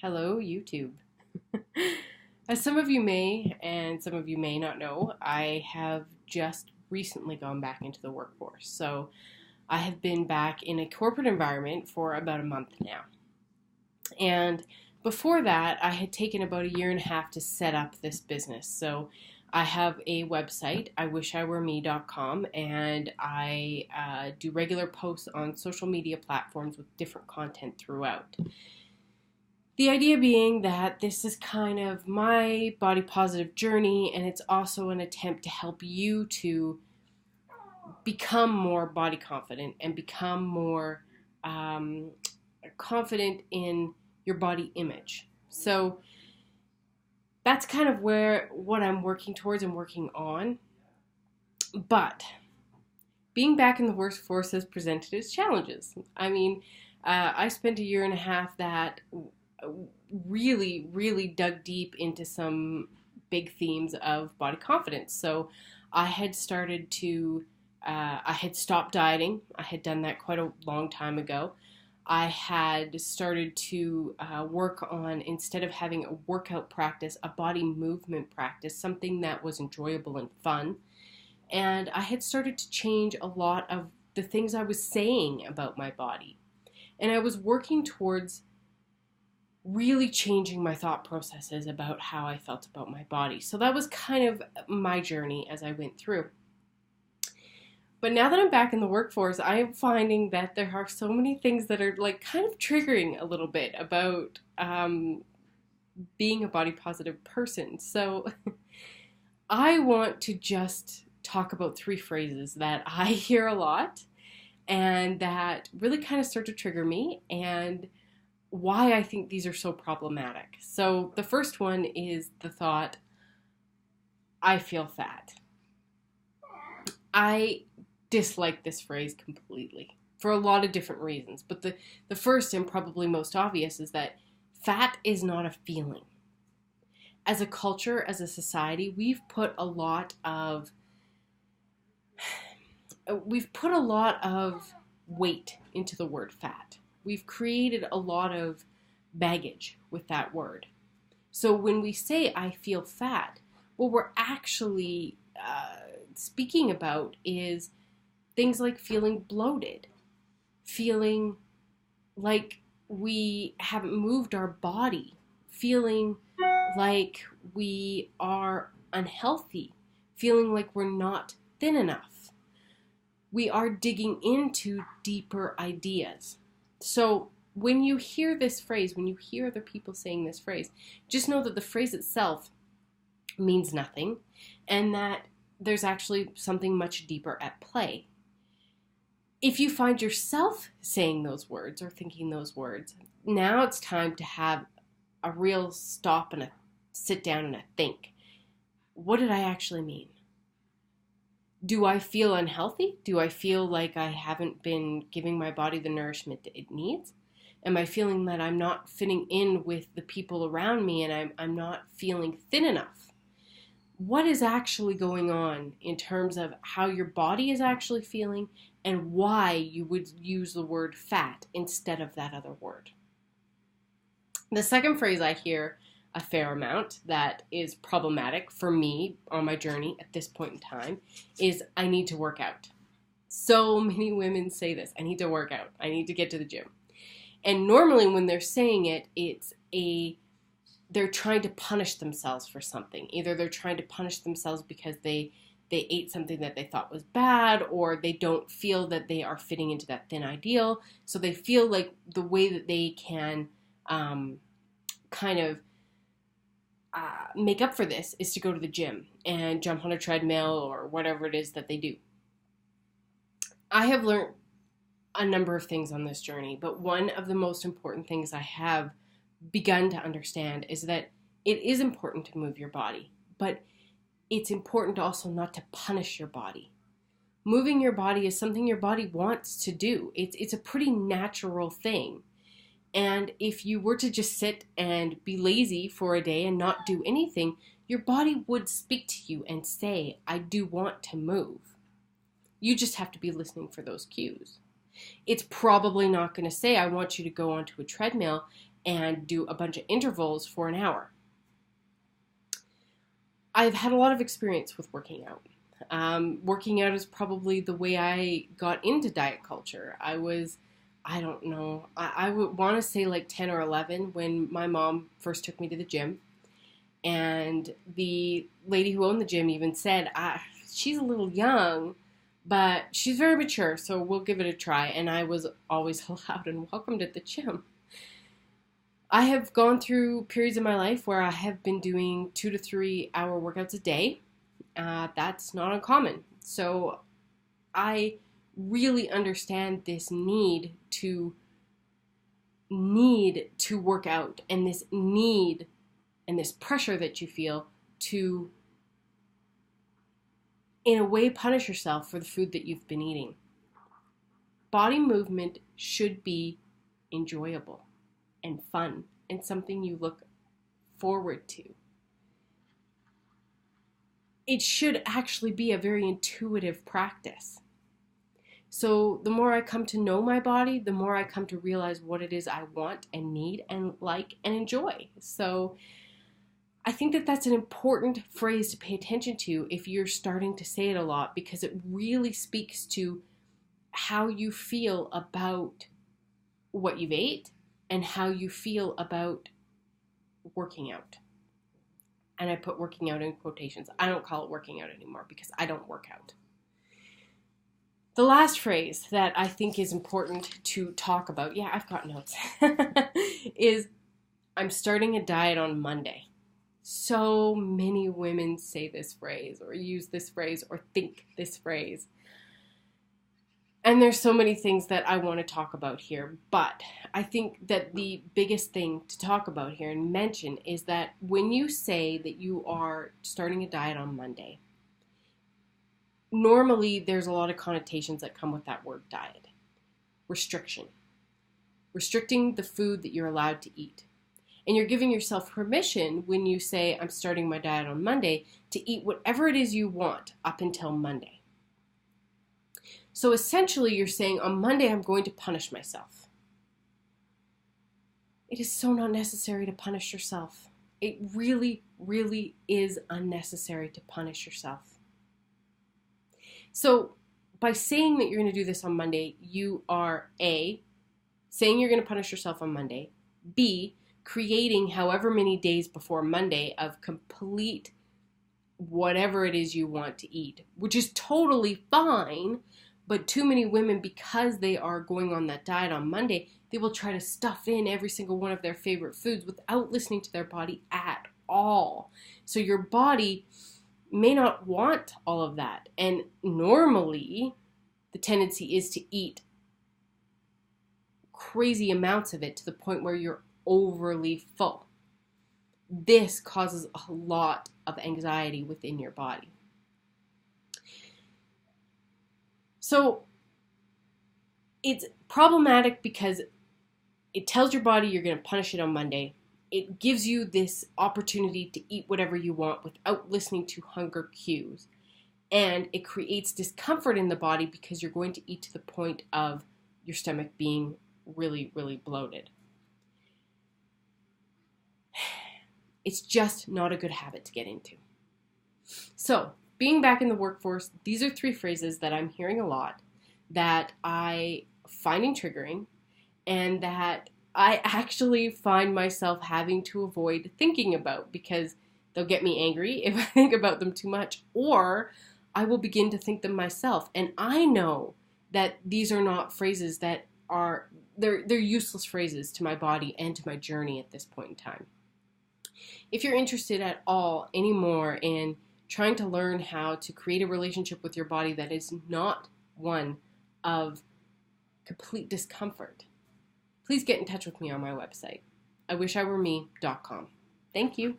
Hello, YouTube. As some of you may and some of you may not know, I have just recently gone back into the workforce. So I have been back in a corporate environment for about a month now. And before that, I had taken about a year and a half to set up this business. So I have a website, iwishiwereme.com, and I do regular posts on social media platforms with different content throughout. The idea being that this is kind of my body positive journey, and it's also an attempt to help you to become more body confident and become more confident in your body image. So that's kind of what I'm working towards and working on. But being back in the workforce has presented its challenges. I spent a year and a half that really dug deep into some big themes of body confidence. So I had I had stopped dieting. I had done that quite a long time ago. I had started to work on, instead of having a workout practice, a body movement practice, something that was enjoyable and fun. And I had started to change a lot of the things I was saying about my body. And I was working towards really changing my thought processes about how I felt about my body. So that was kind of my journey as I went through. But now that I'm back in the workforce, I am finding that there are so many things that are like kind of triggering a little bit about being a body positive person. So I want to just talk about three phrases that I hear a lot and that really kind of start to trigger me, and why I think these are so problematic. So the first one is the thought, I feel fat. I dislike this phrase completely for a lot of different reasons. But the first and probably most obvious is that fat is not a feeling. As a culture, as a society, we've put a lot of weight into the word fat. We've created a lot of baggage with that word. So when we say I feel fat, what we're actually speaking about is things like feeling bloated, feeling like we haven't moved our body, feeling like we are unhealthy, feeling like we're not thin enough. We are digging into deeper ideas. So when you hear this phrase, when you hear other people saying this phrase, just know that the phrase itself means nothing, and that there's actually something much deeper at play. If you find yourself saying those words or thinking those words, now it's time to have a real stop and a sit down and a think. What did I actually mean? Do I feel unhealthy? Do I feel like I haven't been giving my body the nourishment that it needs? Am I feeling that I'm not fitting in with the people around me and I'm not feeling thin enough? What is actually going on in terms of how your body is actually feeling and why you would use the word fat instead of that other word? The second phrase I hear a fair amount that is problematic for me on my journey at this point in time is I need to work out. So many women say this, I need to work out, I need to get to the gym. And normally when they're saying it, they're trying to punish themselves for something. Either they're trying to punish themselves because they ate something that they thought was bad, or they don't feel that they are fitting into that thin ideal. So they feel like the way that they can make up for this is to go to the gym and jump on a treadmill or whatever it is that they do. I have learned a number of things on this journey, but one of the most important things I have begun to understand is that it is important to move your body, but it's important also not to punish your body. Moving your body is something your body wants to do. It's a pretty natural thing. And if you were to just sit and be lazy for a day and not do anything, your body would speak to you and say, I do want to move. You just have to be listening for those cues. It's probably not going to say, I want you to go onto a treadmill and do a bunch of intervals for an hour. I've had a lot of experience with working out. Working out is probably the way I got into diet culture. I don't know, I would want to say like 10 or 11 when my mom first took me to the gym. And the lady who owned the gym even said, she's a little young, but she's very mature, so we'll give it a try. And I was always allowed and welcomed at the gym. I have gone through periods in my life where I have been doing 2 to 3 hour workouts a day. That's not uncommon. So I really understand this need to work out, and this need and this pressure that you feel to, in a way, punish yourself for the food that you've been eating. Body movement should be enjoyable and fun and something you look forward to. It should actually be a very intuitive practice. So the more I come to know my body, the more I come to realize what it is I want and need and like and enjoy. So I think that that's an important phrase to pay attention to if you're starting to say it a lot, because it really speaks to how you feel about what you've ate and how you feel about working out. And I put working out in quotations. I don't call it working out anymore because I don't work out. The last phrase that I think is important to talk about, yeah, I've got notes, is I'm starting a diet on Monday. So many women say this phrase or use this phrase or think this phrase. And there's so many things that I want to talk about here, but I think that the biggest thing to talk about here and mention is that when you say that you are starting a diet on Monday, normally there's a lot of connotations that come with that word diet. Restriction. Restricting the food that you're allowed to eat. And you're giving yourself permission when you say, I'm starting my diet on Monday, to eat whatever it is you want up until Monday. So essentially you're saying, on Monday I'm going to punish myself. It is so not necessary to punish yourself. It really, really is unnecessary to punish yourself. So by saying that you're going to do this on Monday, you are A, saying you're going to punish yourself on Monday, B, creating however many days before Monday of complete whatever it is you want to eat, which is totally fine. But too many women, because they are going on that diet on Monday, they will try to stuff in every single one of their favorite foods without listening to their body at all. So your body may not want all of that. And normally, the tendency is to eat crazy amounts of it to the point where you're overly full. This causes a lot of anxiety within your body. So it's problematic because it tells your body you're going to punish it on Monday. It gives you this opportunity to eat whatever you want without listening to hunger cues. And it creates discomfort in the body because you're going to eat to the point of your stomach being really, really bloated. It's just not a good habit to get into. So, being back in the workforce, these are 3 phrases that I'm hearing a lot that I finding triggering and that I actually find myself having to avoid thinking about because they'll get me angry if I think about them too much, or I will begin to think them myself. And I know that these are not phrases that are, they're useless phrases to my body and to my journey at this point in time. If you're interested at all anymore in trying to learn how to create a relationship with your body that is not one of complete discomfort, please get in touch with me on my website, iwishiwereme.com. Thank you.